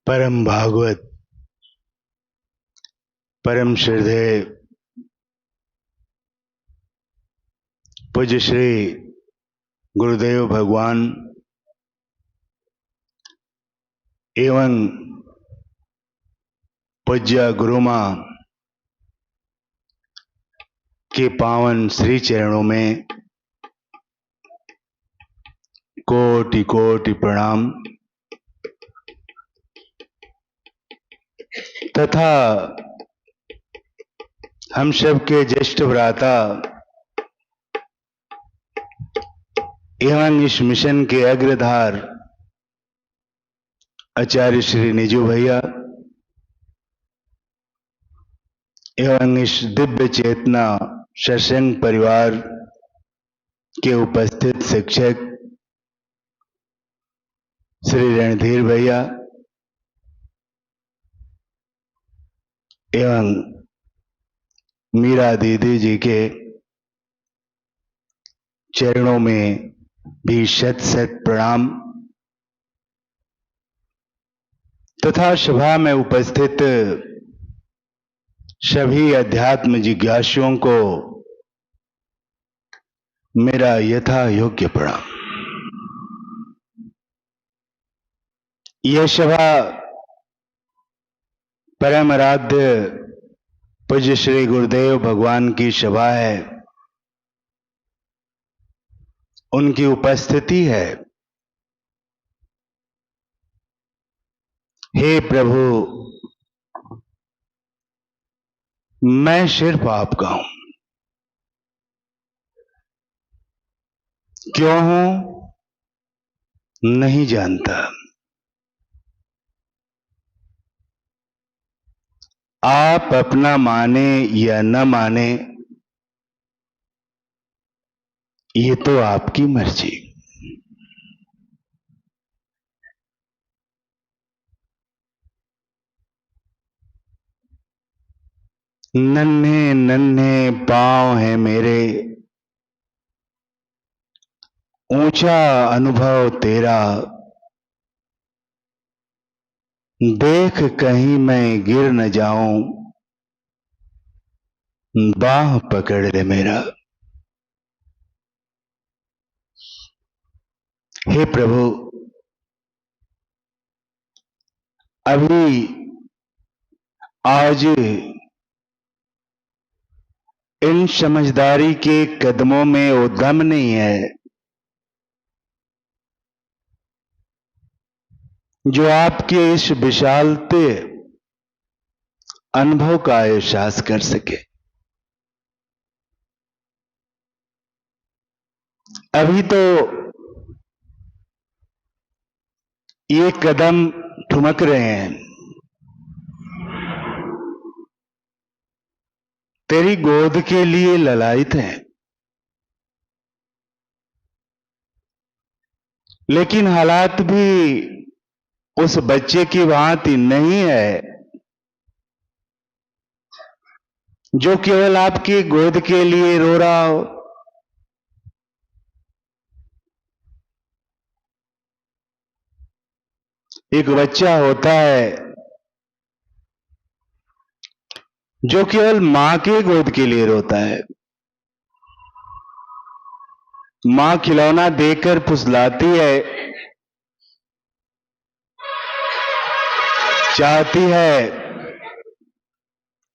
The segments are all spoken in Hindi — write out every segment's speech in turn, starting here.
परम भागवत परम श्रद्धेय पूज्य श्री गुरुदेव भगवान एवं पूज्य गुरुमा के पावन श्री चरणों में कोटि कोटि प्रणाम तथा हम सब के ज्येष्ठ भ्राता एवं इस मिशन के अग्रधार आचार्य श्री निजू भैया एवं इस दिव्य चेतना सत्संग परिवार के उपस्थित शिक्षक श्री रणधीर भैया एवं मीरा दीदी जी के चरणों में भी शत शत प्रणाम तथा सभा में उपस्थित सभी अध्यात्म जिज्ञासुओं को मेरा यथा योग्य प्रणाम। यह सभा परम आराध्य पूज्य श्री गुरुदेव भगवान की सभा है, उनकी उपस्थिति है। हे प्रभु, मैं सिर्फ आपका हूं, क्यों हूं नहीं जानता। आप अपना माने या न माने ये तो आपकी मर्जी। नन्हे नन्हे पांव हैं मेरे, ऊंचा अनुभव तेरा, देख कहीं मैं गिर न जाऊं, बाह पकड़ ले मेरा। हे प्रभु, अभी आज इन समझदारी के कदमों में वो दम नहीं है जो आपके इस विशालते अनुभव का एहसास कर सके। अभी तो ये कदम ठुमक रहे हैं, तेरी गोद के लिए ललायित हैं, लेकिन हालात भी उस बच्चे की भांति नहीं है जो केवल आपकी गोद के लिए रो रहा हो। एक बच्चा होता है जो केवल मां के गोद के लिए रोता है। मां खिलौना देकर फुसलाती है, चाहती है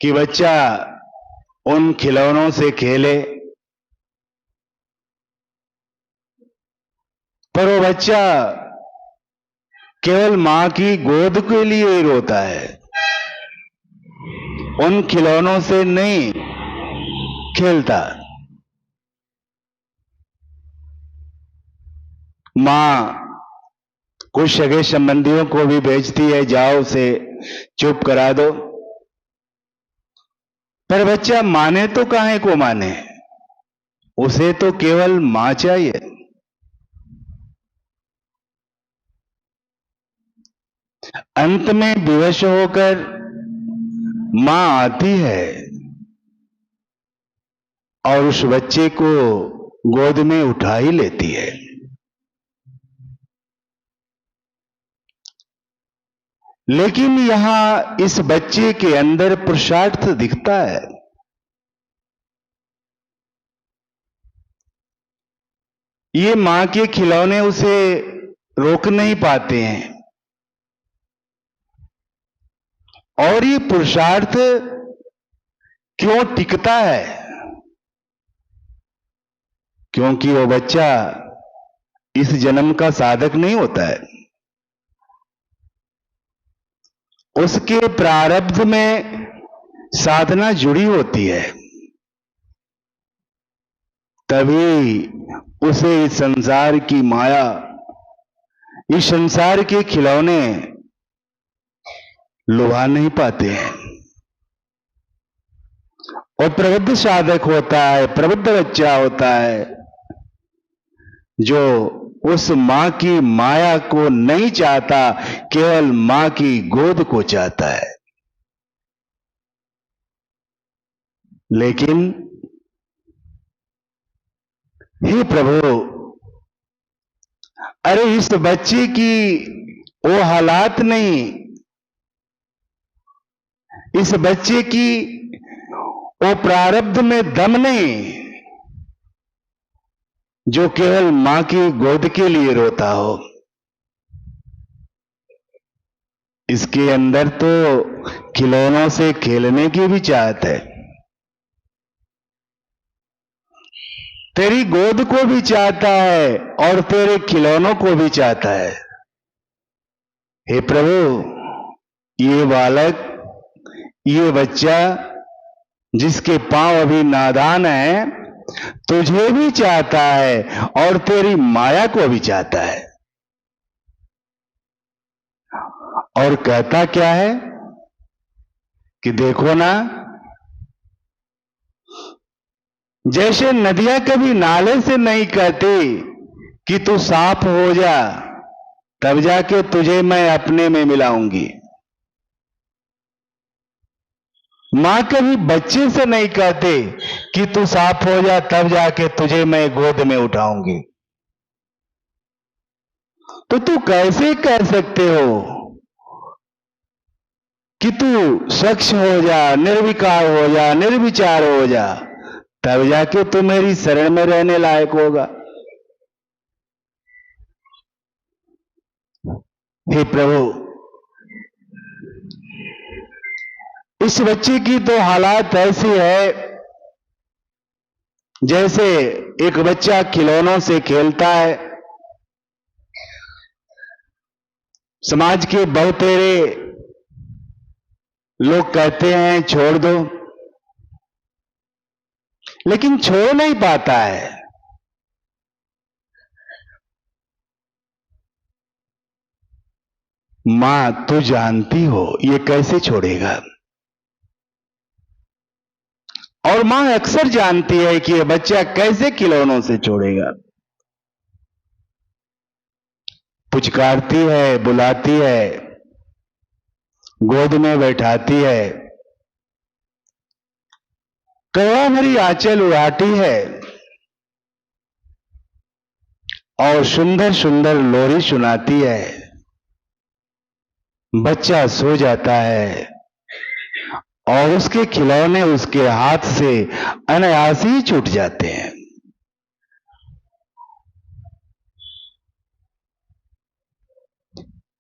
कि बच्चा उन खिलौनों से खेले, पर वो बच्चा केवल मां की गोद के लिए ही रोता है, उन खिलौनों से नहीं खेलता। मां कुछ सगे संबंधियों को भी भेजती है, जाओ उसे चुप करा दो, पर बच्चा माने तो काहे को माने, उसे तो केवल मां चाहिए। अंत में विवश होकर मां आती है और उस बच्चे को गोद में उठा ही लेती है। लेकिन यहां इस बच्चे के अंदर पुरुषार्थ दिखता है। ये मां के खिलौने उसे रोक नहीं पाते हैं, और ये पुरुषार्थ क्यों टिकता है? क्योंकि वो बच्चा इस जन्म का साधक नहीं होता है। उसके प्रारब्ध में साधना जुड़ी होती है, तभी उसे इस संसार की माया, इस संसार के खिलौने लुभा नहीं पाते हैं। और प्रबुद्ध साधक होता है, प्रबुद्ध बच्चा होता है, जो उस मां की माया को नहीं चाहता, केवल मां की गोद को चाहता है। लेकिन हे प्रभु, अरे इस बच्चे की वो हालात नहीं, इस बच्चे की वो प्रारब्ध में दम नहीं जो केवल मां की गोद के लिए रोता हो। इसके अंदर तो खिलौनों से खेलने की भी चाहत है, तेरी गोद को भी चाहता है और तेरे खिलौनों को भी चाहता है। हे प्रभु, ये बालक, ये बच्चा जिसके पांव अभी नादान है, तुझे भी चाहता है और तेरी माया को भी चाहता है। और कहता क्या है कि देखो ना, जैसे नदियां कभी नाले से नहीं कहती कि तू साफ हो जा, तब जाके तुझे मैं अपने में मिलाऊंगी। मां कभी बच्चे से नहीं कहते कि तू साफ हो जा, तब जाके तुझे मैं गोद में उठाऊंगी। तो तू कैसे कह सकते हो कि तू स्वच्छ हो जा, निर्विकार हो जा, निर्विचार हो जा, तब जाके तू मेरी शरण में रहने लायक होगा। हे प्रभु, इस बच्चे की तो हालात ऐसी है जैसे एक बच्चा खिलौनों से खेलता है, समाज के बहुतेरे लोग कहते हैं छोड़ दो, लेकिन छोड़ नहीं पाता है। मां तू जानती हो ये कैसे छोड़ेगा, और मां अक्सर जानती है कि ये बच्चा कैसे खिलौनों से छोड़ेगा। पुचकारती है, बुलाती है, गोद में बैठाती है, करुणा भरी आंचल उड़ाती है और सुंदर सुंदर लोरी सुनाती है। बच्चा सो जाता है और उसके खिलौने उसके हाथ से अनायास ही छूट जाते हैं।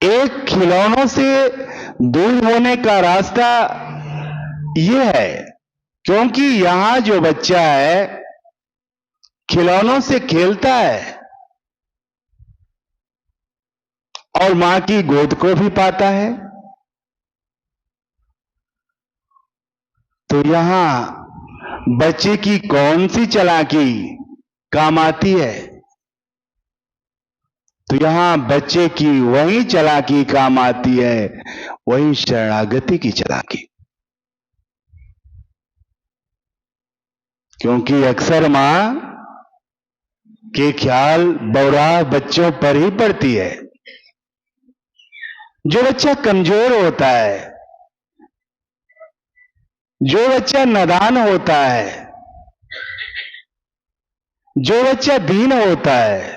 एक खिलौनों से दूर होने का रास्ता यह है, क्योंकि यहां जो बच्चा है खिलौनों से खेलता है और मां की गोद को भी पाता है, तो यहां बच्चे की कौन सी चालाकी काम आती है? तो यहां बच्चे की वही चालाकी काम आती है, वही शरणागति की चालाकी। क्योंकि अक्सर मां के ख्याल बौरा बच्चों पर ही पड़ती है। जो बच्चा कमजोर होता है, जो बच्चा नादान होता है, जो बच्चा दीन होता है,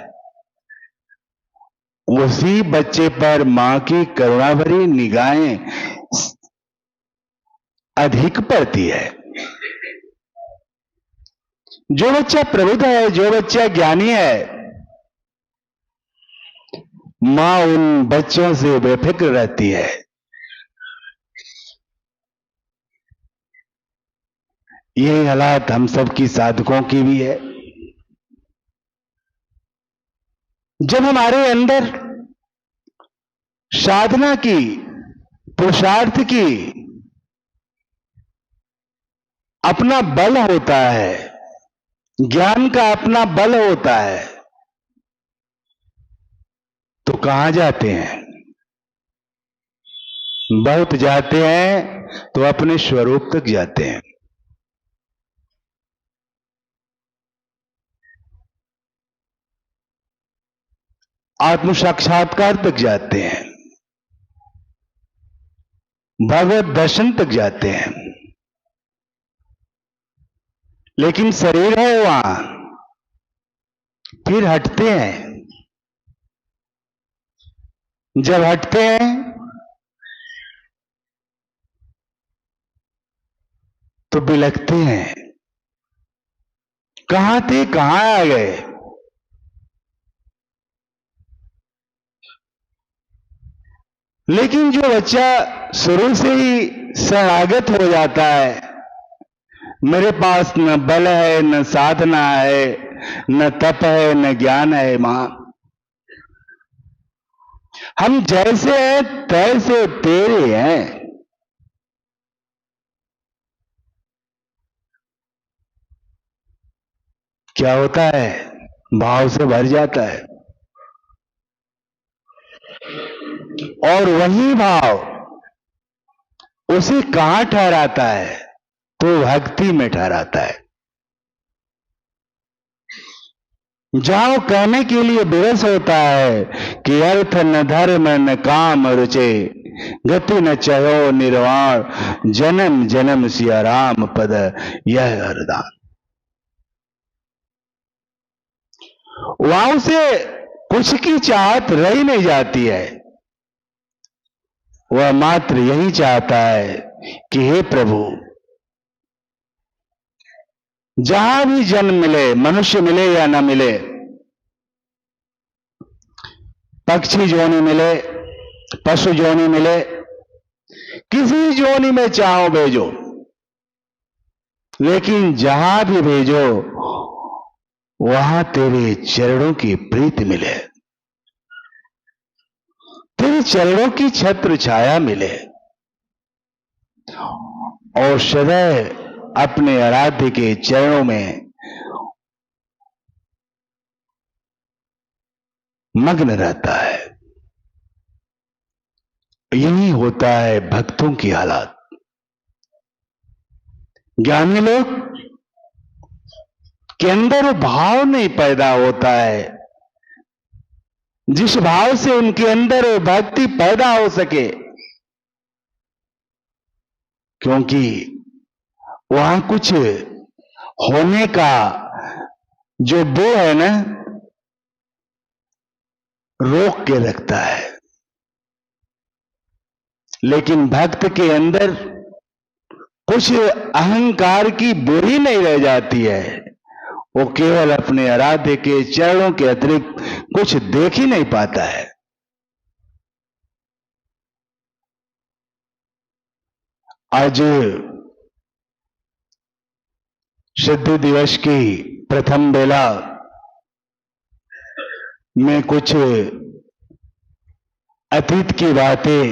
उसी बच्चे पर मां की करुणा भरी निगाहें अधिक पड़ती है। जो बच्चा प्रबुद्ध है, जो बच्चा ज्ञानी है, मां उन बच्चों से बेफिक्र रहती है। यही हालात हम सब की साधकों की भी है। जब हमारे अंदर साधना की, पुरुषार्थ की अपना बल होता है, ज्ञान का अपना बल होता है, तो कहां जाते हैं? बहुत जाते हैं तो अपने स्वरूप तक जाते हैं। आत्म साक्षात्कार तक जाते हैं, भगवत दर्शन तक जाते हैं। लेकिन शरीर है वहां, फिर हटते हैं। जब हटते हैं तो बिलखते हैं, कहां थे, कहां आ गए। लेकिन जो बच्चा शुरू से ही शरणागत हो जाता है, मेरे पास न बल है, न साधना है, न तप है, न ज्ञान है, मां हम जैसे हैं तैसे तेरे हैं। क्या होता है? भाव से भर जाता है, और वही भाव उसे कहां ठहराता है? तो भक्ति में ठहराता है। जहां वो कहने के लिए विवश होता है कि अर्थ न धर्म न काम रुचे, गति न चयो निर्वाण, जन्म जन्म सिया राम पद यह वरदान। वहां से कुछ की चाहत रही नहीं जाती है। वह मात्र यही चाहता है कि हे प्रभु, जहां भी जन्म मिले, मनुष्य मिले या न मिले, पक्षी जोनी मिले, पशु जोनी मिले, किसी जोनी में चाहो भेजो, लेकिन जहां भी भेजो वहां तेरे चरणों की प्रीति मिले, तेरे चरणों की छत्र छाया मिले, और सदैव अपने आराध्य के चरणों में मग्न रहता है। यही होता है भक्तों की हालत। ज्ञानी लोग के अंदर वो भाव नहीं पैदा होता है जिस भाव से उनके अंदर वो भक्ति पैदा हो सके, क्योंकि वहां कुछ होने का जो वो है ना, रोक के रखता है। लेकिन भक्त के अंदर कुछ अहंकार की बोरी नहीं रह जाती है। वो केवल अपने आराध्य के चरणों के अतिरिक्त कुछ देख ही नहीं पाता है। आज सिद्धि दिवस की प्रथम बेला में कुछ अतीत की बातें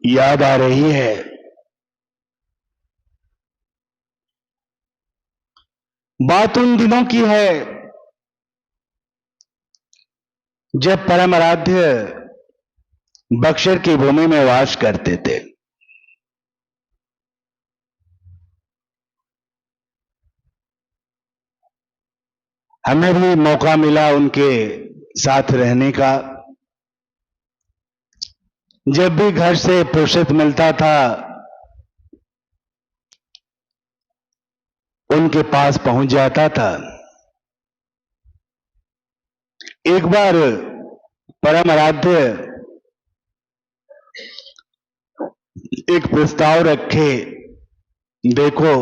याद आ रही है। बात उन दिनों की है जब परम आराध्य बक्सर की भूमि में वास करते थे। हमें भी मौका मिला उनके साथ रहने का। जब भी घर से फुर्सत मिलता था उनके पास पहुंच जाता था। एक बार परम आराध्य एक प्रस्ताव रखे, देखो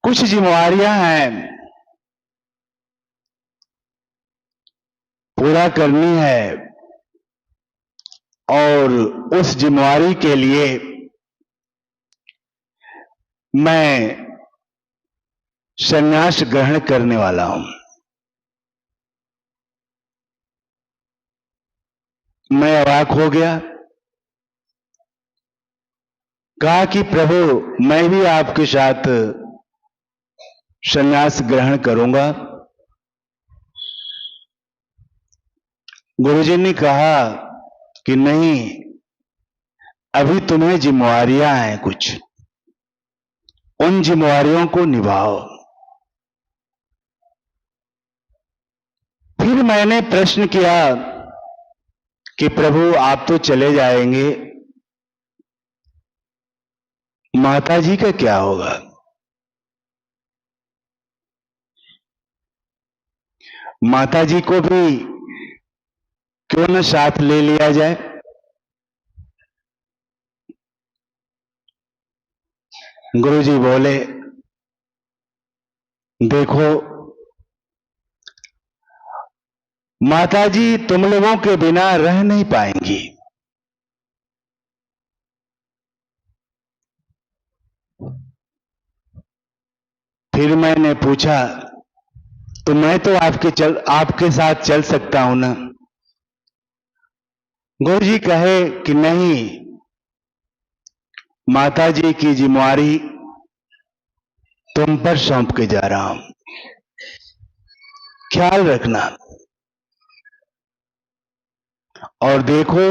कुछ जिम्मेवारियां हैं, पूरा करनी है, और उस जिम्मेवारी के लिए मैं संन्यास ग्रहण करने वाला हूं। मैं अवाक हो गया, कहा कि प्रभु मैं भी आपके साथ संन्यास ग्रहण करूंगा। गुरुजी ने कहा कि नहीं, अभी तुम्हें जिम्मेवारियां हैं कुछ, उन जिम्मेवारियों को निभाओ। फिर मैंने प्रश्न किया कि प्रभु आप तो चले जाएंगे, माताजी का क्या होगा? माताजी को भी क्यों न साथ ले लिया जाए? गुरुजी बोले, देखो माताजी तुम लोगों के बिना रह नहीं पाएंगी। फिर मैंने पूछा, तो मैं तो आपके साथ चल सकता हूं ना? गुरुजी कहे कि नहीं, माताजी की जिम्मेवारी तुम पर सौंप के जा रहा हूं, ख्याल रखना। और देखो,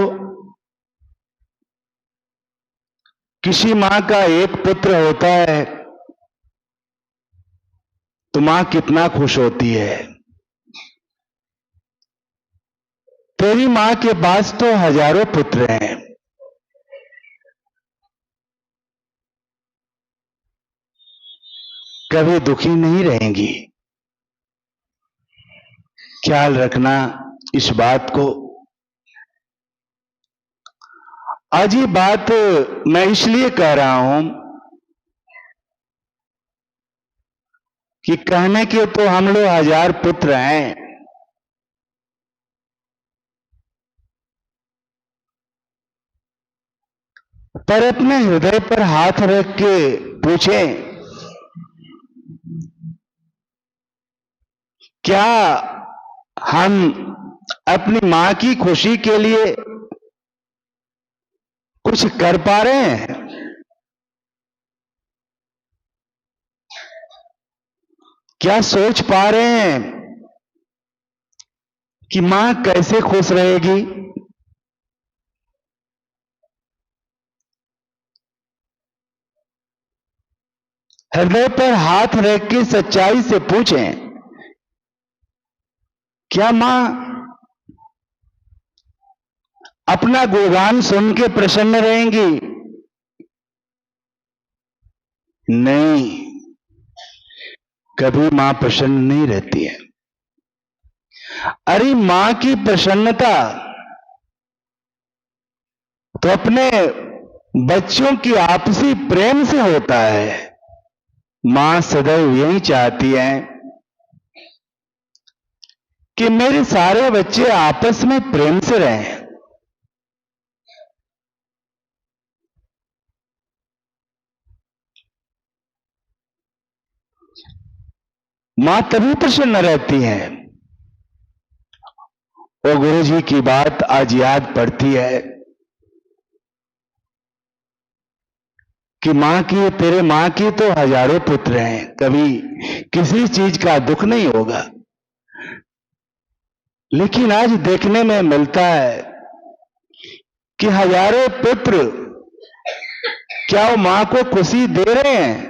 किसी मां का एक पुत्र होता है तो मां कितना खुश होती है। तेरी मां के पास तो हजारों पुत्र हैं, कभी दुखी नहीं रहेंगी। ख्याल रखना इस बात को। आज ये बात मैं इसलिए कह रहा हूं कि कहने के तो हम लोग हजार पुत्र हैं, पर अपने हृदय पर हाथ रख के पूछें, क्या हम अपनी मां की खुशी के लिए कुछ कर पा रहे हैं? क्या सोच पा रहे हैं कि मां कैसे खुश रहेगी? हृदय पर हाथ रख के सच्चाई से पूछें, क्या मां अपना गुणगान सुन के प्रसन्न रहेंगी? नहीं, कभी मां प्रसन्न नहीं रहती है। अरे मां की प्रसन्नता तो अपने बच्चों की आपसी प्रेम से होता है। मां सदैव यही चाहती है कि मेरे सारे बच्चे आपस में प्रेम से रहें। मां तभी प्रसन्न रहती है। वो गुरु जी की बात आज याद पड़ती है कि तेरे मां की तो हजारों पुत्र हैं, कभी किसी चीज का दुख नहीं होगा। लेकिन आज देखने में मिलता है कि हजारों पुत्र क्या वो मां को खुशी दे रहे हैं?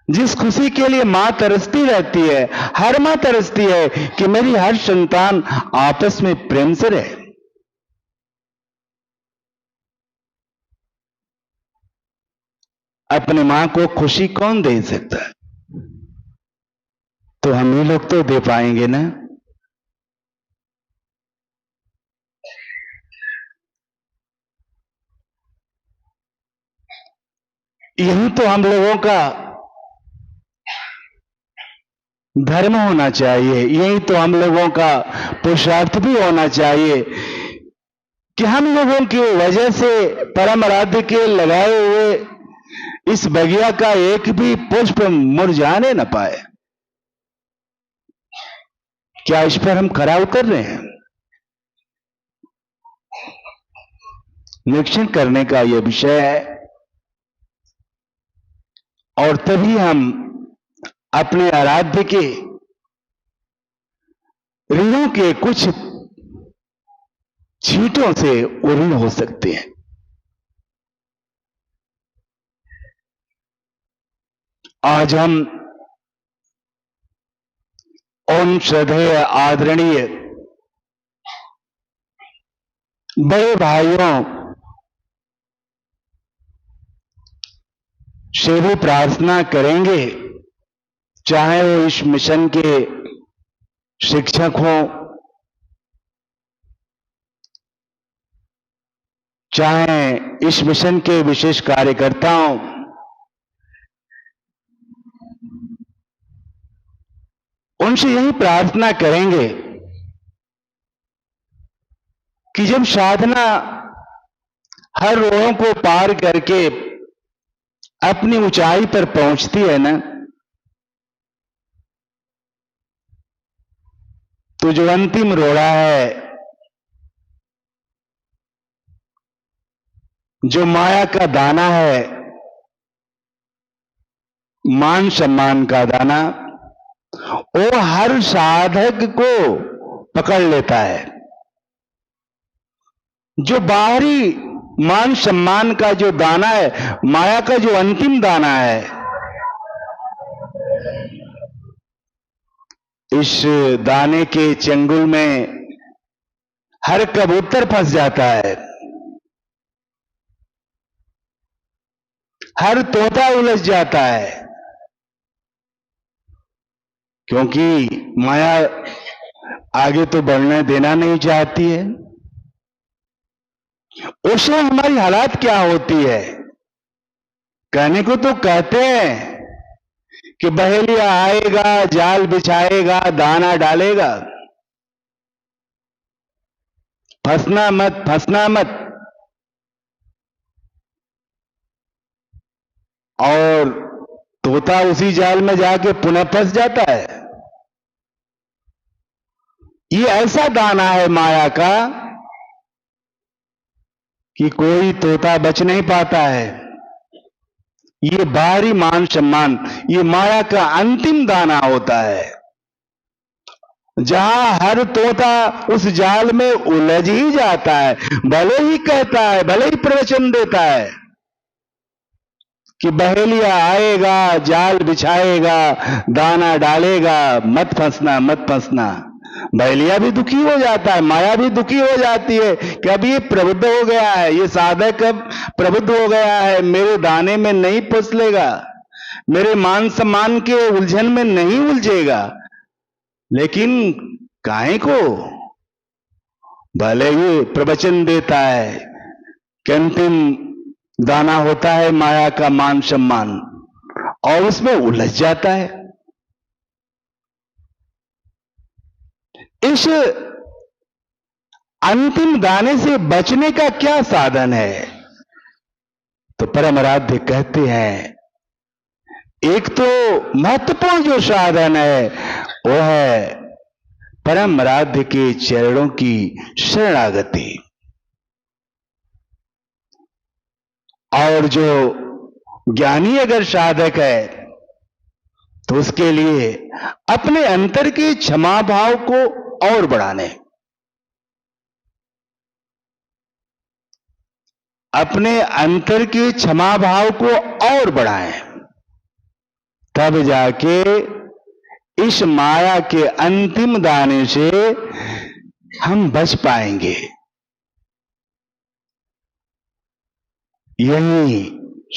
जिस खुशी के लिए मां तरसती रहती है, हर मां तरसती है कि मेरी हर संतान आपस में प्रेम से रहे। अपनी मां को खुशी कौन दे सकता है? तो हम ही लोग तो दे पाएंगे ना। यही तो हम लोगों का धर्म होना चाहिए, यही तो हम लोगों का पुरुषार्थ भी होना चाहिए कि हम लोगों की वजह से परम आराध्य के लगाए हुए इस बगिया का एक भी पुष्प मुरझाने न पाए। क्या इस पर हम खरा उतर रहे हैं? निरीक्षण करने का यह विषय है, और तभी हम अपने आराध्य के ऋणों के कुछ छींटों से ऋण हो सकते हैं। आज हम उन श्रद्धेय आदरणीय बड़े भाइयों से भी प्रार्थना करेंगे, चाहे वो इस मिशन के शिक्षक हों, चाहे इस मिशन के विशेष कार्यकर्ता हों, उनसे यही प्रार्थना करेंगे कि जब साधना हर रोहों को पार करके अपनी ऊंचाई पर पहुंचती है ना, तो जो अंतिम रोड़ा है, जो माया का दाना है, मान सम्मान का दाना, वो हर साधक को पकड़ लेता है। जो बाहरी मान सम्मान का जो दाना है, माया का जो अंतिम दाना है, इस दाने के चंगुल में हर कबूतर फंस जाता है, हर तोता उलझ जाता है, क्योंकि माया आगे तो बढ़ने देना नहीं चाहती है। उसमें हमारी हालत क्या होती है? कहने को तो कहते हैं कि बहेलिया आएगा, जाल बिछाएगा, दाना डालेगा, फंसना मत, फंसना मत। और तोता उसी जाल में जाके पुनः फंस जाता है। ये ऐसा दाना है माया का कि कोई तोता बच नहीं पाता है। ये बाहरी मान सम्मान, ये माया का अंतिम दाना होता है, जहां हर तोता उस जाल में उलझ ही जाता है। भले ही कहता है, भले ही प्रवचन देता है कि बहेलिया आएगा, जाल बिछाएगा, दाना डालेगा, मत फंसना, मत फंसना। बहेलिया भी दुखी हो जाता है, माया भी दुखी हो जाती है कि अब ये प्रबुद्ध हो गया है, ये साधक अब प्रबुद्ध हो गया है, मेरे दाने में नहीं फंस लेगा, मेरे मान सम्मान के उलझन में नहीं उलझेगा। लेकिन काहे को? भले ही प्रवचन देता है कि अंतिम दाना होता है माया का मान सम्मान, और उसमें उलझ जाता है। इस अंतिम दाने से बचने का क्या साधन है? तो परम आराध्य कहते हैं, एक तो महत्वपूर्ण जो साधन है वो है परम आराध्य के चरणों की शरणागति। और जो ज्ञानी अगर साधक है तो उसके लिए अपने अंतर के क्षमा भाव को और बढ़ाने, अपने अंतर के क्षमा भाव को और बढ़ाएं, तब जाके इस माया के अंतिम दाने से हम बच पाएंगे। यही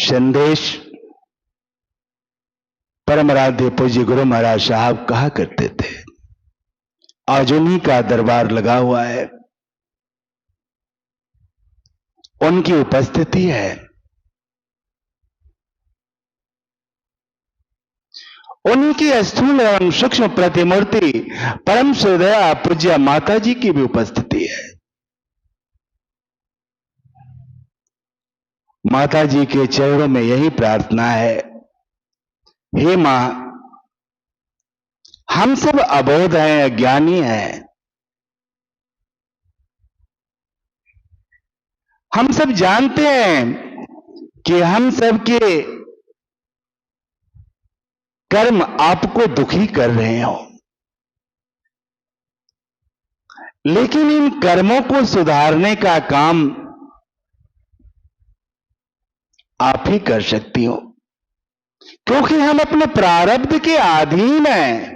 संदेश परम आराध्य पूज्य गुरु महाराज साहब कहा करते थे। आज उन्हीं का दरबार लगा हुआ है, उनकी उपस्थिति है। उन्हीं की स्थूल एवं सूक्ष्म प्रतिमूर्ति परम श्रद्धेय पूज्य माता जी की भी उपस्थिति है। माता जी के चरणों में यही प्रार्थना है, हे मां, हम सब अबोध हैं, अज्ञानी हैं, हम सब जानते हैं कि हम सब के कर्म आपको दुखी कर रहे हो, लेकिन इन कर्मों को सुधारने का काम आप ही कर सकती हो, क्योंकि हम अपने प्रारब्ध के अधीन हैं।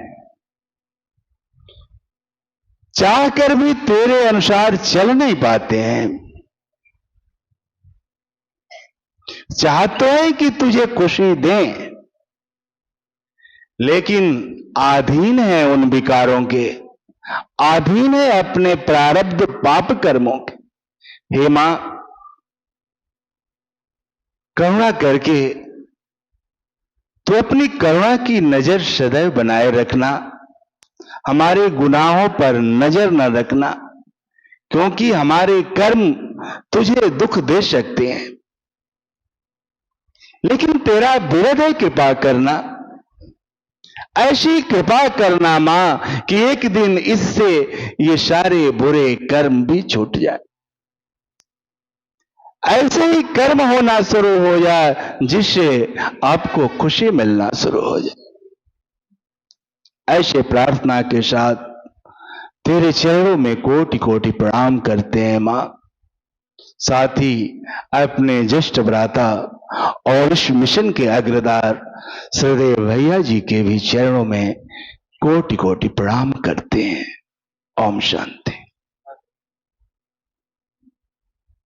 चाहकर भी तेरे अनुसार चल नहीं पाते हैं। चाहते हैं कि तुझे खुशी दें, लेकिन अधीन है उन विकारों के, अधीन है अपने प्रारब्ध पाप कर्मों के। हे मां, करुणा करके तो अपनी करुणा की नजर सदैव बनाए रखना, हमारे गुनाहों पर नजर न रखना, क्योंकि हमारे कर्म तुझे दुख दे सकते हैं, लेकिन तेरा विरध है कृपा करना। ऐसी कृपा करना मां कि एक दिन इससे ये सारे बुरे कर्म भी छूट जाए, ऐसे ही कर्म होना शुरू हो जाए जिससे आपको खुशी मिलना शुरू हो जाए। ऐसे प्रार्थना के साथ तेरे चरणों में कोटि कोटि प्रणाम करते हैं मां। साथ ही अपने ज्येष्ठ भ्राता और इस मिशन के अग्रदार श्रद्धेय भैया जी के भी चरणों में कोटि कोटि प्रणाम करते हैं। ओम शांति।